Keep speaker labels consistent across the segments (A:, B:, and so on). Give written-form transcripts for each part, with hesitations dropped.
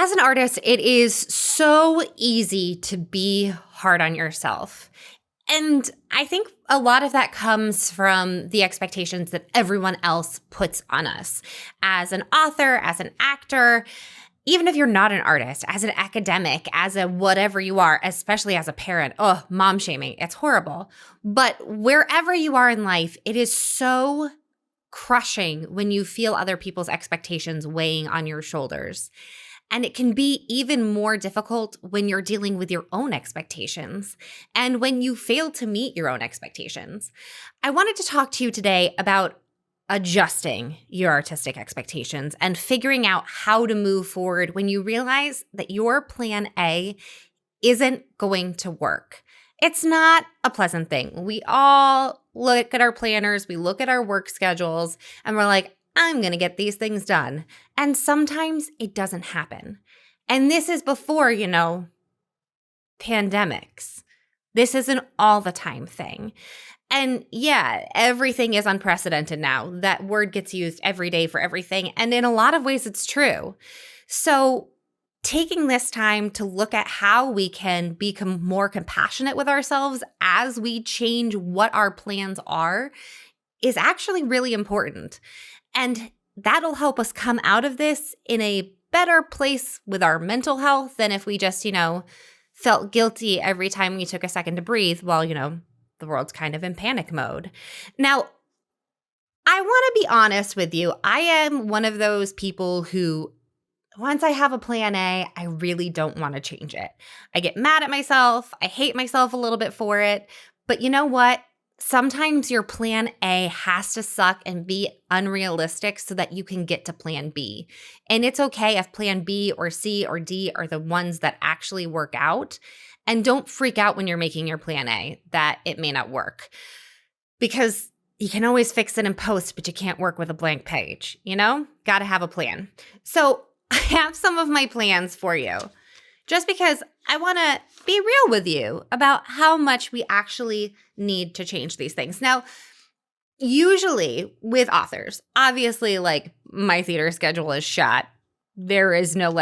A: As an artist, it is so easy to be hard on yourself. And I think a lot of that comes from the expectations that everyone else puts on us. As an author, as an actor, even if you're not an artist, as an academic, as a whatever you are, especially as a parent, mom shaming, it's horrible. But wherever you are in life, it is so crushing when you feel other people's expectations weighing on your shoulders. And it can be even more difficult when you're dealing with your own expectations and when you fail to meet your own expectations. I wanted to talk to you today about adjusting your artistic expectations and figuring out how to move forward when you realize that your plan A isn't going to work. It's not a pleasant thing. We all look at our planners, we look at our work schedules, and we're like, I'm going to get these things done. And sometimes it doesn't happen. And this is before, pandemics. This is an all the time thing. And yeah, everything is unprecedented now. That word gets used every day for everything. And in a lot of ways, it's true. So taking this time to look at how we can become more compassionate with ourselves as we change what our plans are is actually really important. And that'll help us come out of this in a better place with our mental health than if we just, felt guilty every time we took a second to breathe while, the world's kind of in panic mode. Now, I want to be honest with you. I am one of those people who, once I have a plan A, I really don't want to change it. I get mad at myself. I hate myself a little bit for it. But you know what? Sometimes your plan A has to suck and be unrealistic so that you can get to plan B. And it's okay if plan B or C or D are the ones that actually work out. And don't freak out when you're making your plan A that it may not work. Because you can always fix it in post, but you can't work with a blank page, Got to have a plan. So I have some of my plans for you. Just because I want to be real with you about how much we actually need to change these things. Now, usually with authors, obviously, my theater schedule is shot. There is no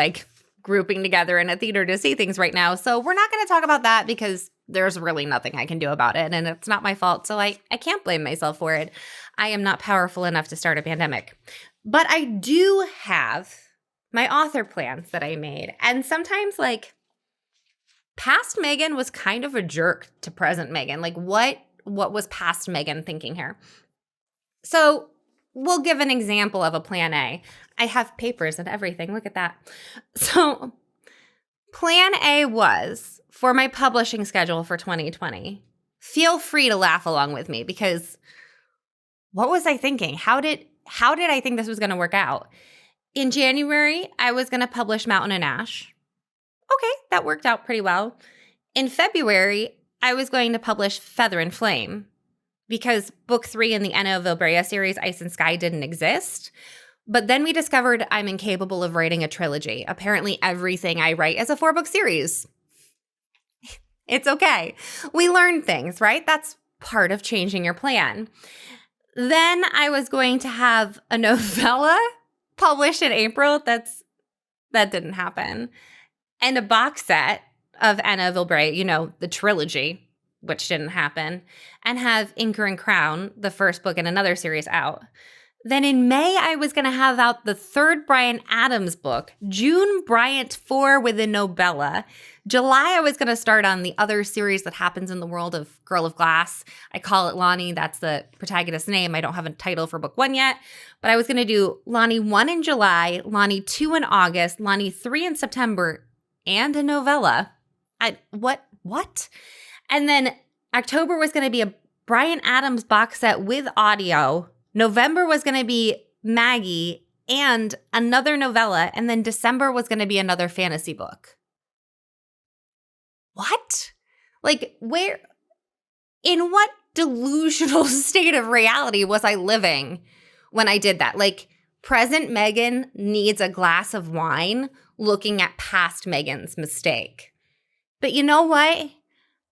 A: grouping together in a theater to see things right now. So we're not going to talk about that because there's really nothing I can do about it. And it's not my fault. So I can't blame myself for it. I am not powerful enough to start a pandemic. But I do have my author plans that I made. And sometimes past Megan was kind of a jerk to present Megan. What was past Megan thinking here? So we'll give an example of a plan A. I have papers and everything. Look at that. So plan A was for my publishing schedule for 2020. Feel free to laugh along with me because what was I thinking? How did I think this was going to work out? In January, I was going to publish Mountain and Ash. Okay, that worked out pretty well. In February, I was going to publish Feather and Flame because book 3 in the Anna of Ilbrea series, Ice and Sky, didn't exist. But then we discovered I'm incapable of writing a trilogy. Apparently, everything I write is a 4-book series. It's okay. We learn things, right? That's part of changing your plan. Then I was going to have a novella published in April. That didn't happen. And a box set of Anna of Ilbrea, the trilogy, which didn't happen, and have Inker and Crown, the first book in another series, out. Then in May, I was going to have out the 3rd Bryan Adams book, June Bryant 4 with a novella. July, I was going to start on the other series that happens in the world of Girl of Glass. I call it Lonnie. That's the protagonist's name. I don't have a title for book 1 yet, but I was going to do Lonnie 1 in July, Lonnie 2 in August, Lonnie 3 in September, and a novella. What? And then October was going to be a Bryan Adams box set with audio. November was going to be Maggie and another novella. And then December was going to be another fantasy book. What? In what delusional state of reality was I living when I did that? Present Megan needs a glass of wine looking at past Megan's mistake. But you know what?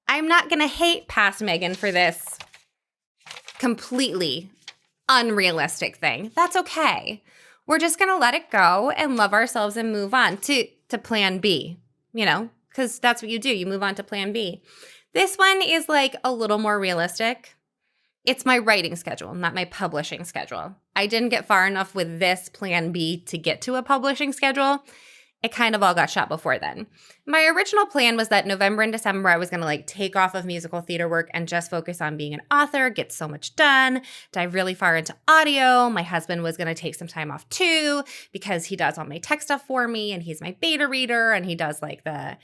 A: I'm not going to hate past Megan for this completely unrealistic thing. That's okay. We're just going to let it go and love ourselves and move on. To to plan B, because that's what you do. You move on to plan B. This one is like a little more realistic. It's my writing schedule, not my publishing schedule. I didn't get far enough with this plan B to get to a publishing schedule. It kind of all got shot before then. My original plan was that November and December I was going to take off of musical theater work and just focus on being an author, get so much done, dive really far into audio. My husband was going to take some time off too because he does all my tech stuff for me and he's my beta reader and he does the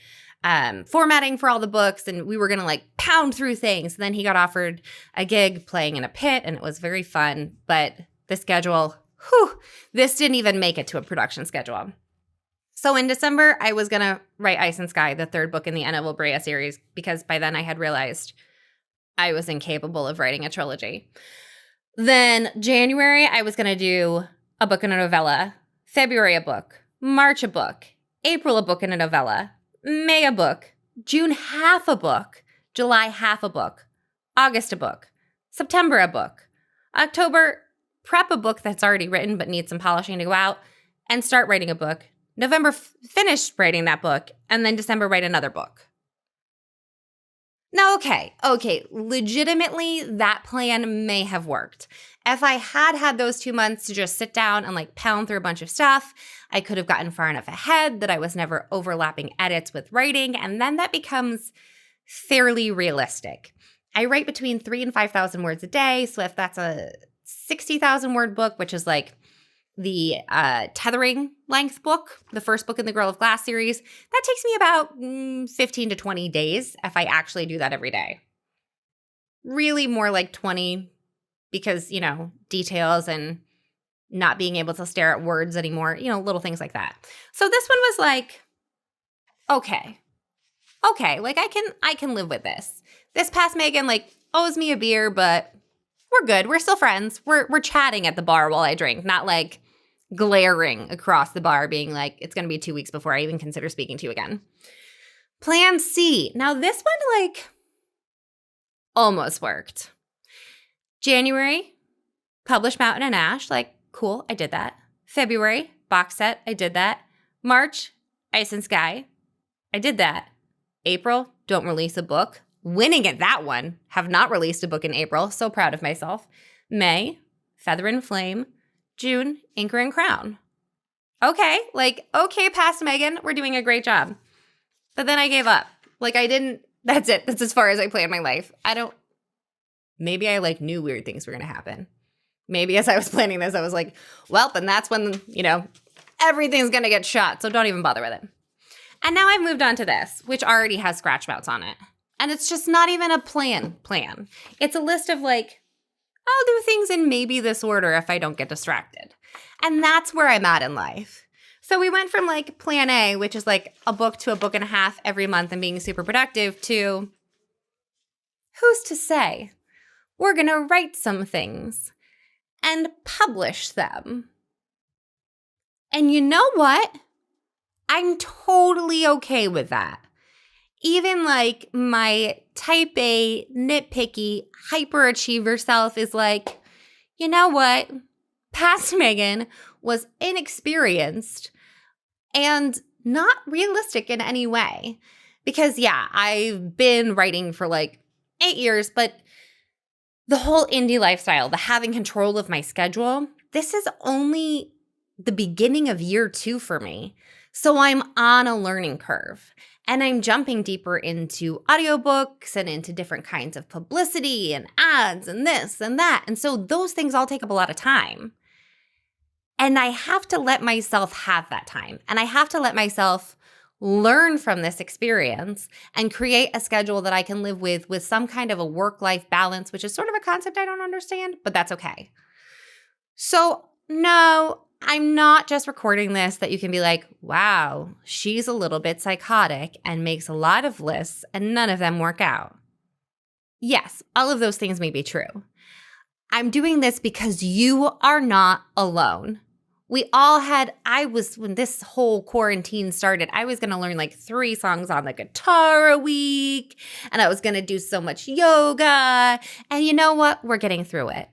A: formatting for all the books, and we were going to pound through things. And then he got offered a gig playing in a pit and it was very fun, but the schedule, this didn't even make it to a production schedule. So in December, I was going to write Ice and Sky, the third book in the Anna Brea series, because by then I had realized I was incapable of writing a trilogy. Then January, I was going to do a book and a novella. February, a book. March, a book. April, a book and a novella. May, a book. June, half a book. July, half a book. August, a book. September, a book. October, prep a book that's already written but needs some polishing to go out and start writing a book. November, finished writing that book, and then December, write another book. Now, okay, legitimately, that plan may have worked. If I had those 2 months to just sit down and pound through a bunch of stuff, I could have gotten far enough ahead that I was never overlapping edits with writing, and then that becomes fairly realistic. I write between 3,000 and 5,000 words a day, so if that's a 60,000 word book, which is the Tethering length book, the first book in the Girl of Glass series, that takes me about 15 to 20 days if I actually do that every day. Really more like 20 because, details and not being able to stare at words anymore, little things like that. So this one was okay, I can live with this. This past Megan owes me a beer, but we're good. We're still friends. We're chatting at the bar while I drink, not glaring across the bar being it's going to be 2 weeks before I even consider speaking to you again. Plan C. Now this one almost worked. January, publish Mountain and Ash. Cool, I did that. February, box set. I did that. March, Ice and Sky. I did that. April, don't release a book. Winning at that one. Have not released a book in April. So proud of myself. May, Feather and Flame. June, Anchor and Crown. Okay, past Megan, we're doing a great job. But then I gave up. That's it. That's as far as I planned my life. Maybe I knew weird things were going to happen. Maybe as I was planning this, I was well, and that's when, everything's going to get shot. So don't even bother with it. And now I've moved on to this, which already has scratch outs on it. And it's just not even a plan. It's a list of I'll do things in maybe this order if I don't get distracted. And that's where I'm at in life. So we went from plan A, which is a book to a book and a half every month and being super productive, to who's to say we're going to write some things and publish them. And you know what? I'm totally okay with that. Even my type A, nitpicky, hyperachiever self is you know what? Past Megan was inexperienced and not realistic in any way. Because I've been writing for 8 years, but the whole indie lifestyle, the having control of my schedule, this is only the beginning of year 2 for me. So I'm on a learning curve. And I'm jumping deeper into audiobooks and into different kinds of publicity and ads and this and that. And so those things all take up a lot of time. And I have to let myself have that time. And I have to let myself learn from this experience and create a schedule that I can live with some kind of a work-life balance, which is sort of a concept I don't understand, but that's okay. So no, I'm not just recording this that you can be wow, she's a little bit psychotic and makes a lot of lists and none of them work out. Yes, all of those things may be true. I'm doing this because you are not alone. When this whole quarantine started, I was going to learn 3 songs on the guitar a week, and I was going to do so much yoga. And you know what? We're getting through it.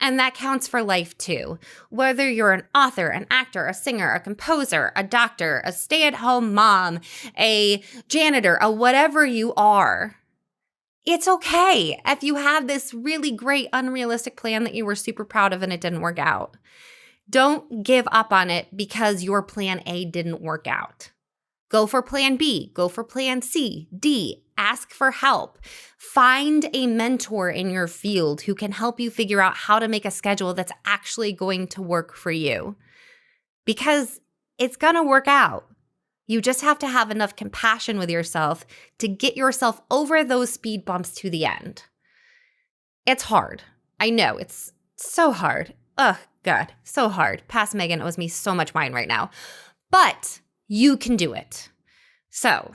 A: And that counts for life too. Whether you're an author, an actor, a singer, a composer, a doctor, a stay-at-home mom, a janitor, a whatever you are, it's okay if you have this really great unrealistic plan that you were super proud of and it didn't work out. Don't give up on it because your plan A didn't work out. Go for plan B, go for plan C, D, ask for help. Find a mentor in your field who can help you figure out how to make a schedule that's actually going to work for you. Because it's going to work out. You just have to have enough compassion with yourself to get yourself over those speed bumps to the end. It's hard. I know, it's so hard. Ugh, God, so hard. Past Megan owes me so much wine right now. But you can do it. So,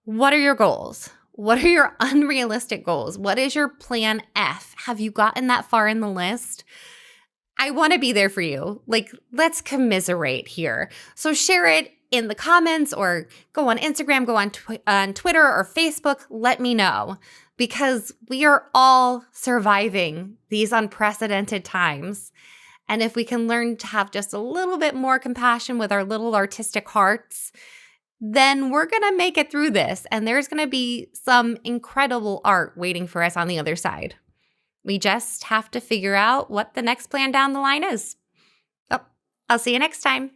A: what are your goals? What are your unrealistic goals? What is your plan F? Have you gotten that far in the list? I want to be there for you. Like, let's commiserate here. So share it in the comments or go on Instagram, go on Twitter or Facebook. Let me know, because we are all surviving these unprecedented times. And if we can learn to have just a little bit more compassion with our little artistic hearts, then we're going to make it through this. And there's going to be some incredible art waiting for us on the other side. We just have to figure out what the next plan down the line is. Oh, I'll see you next time.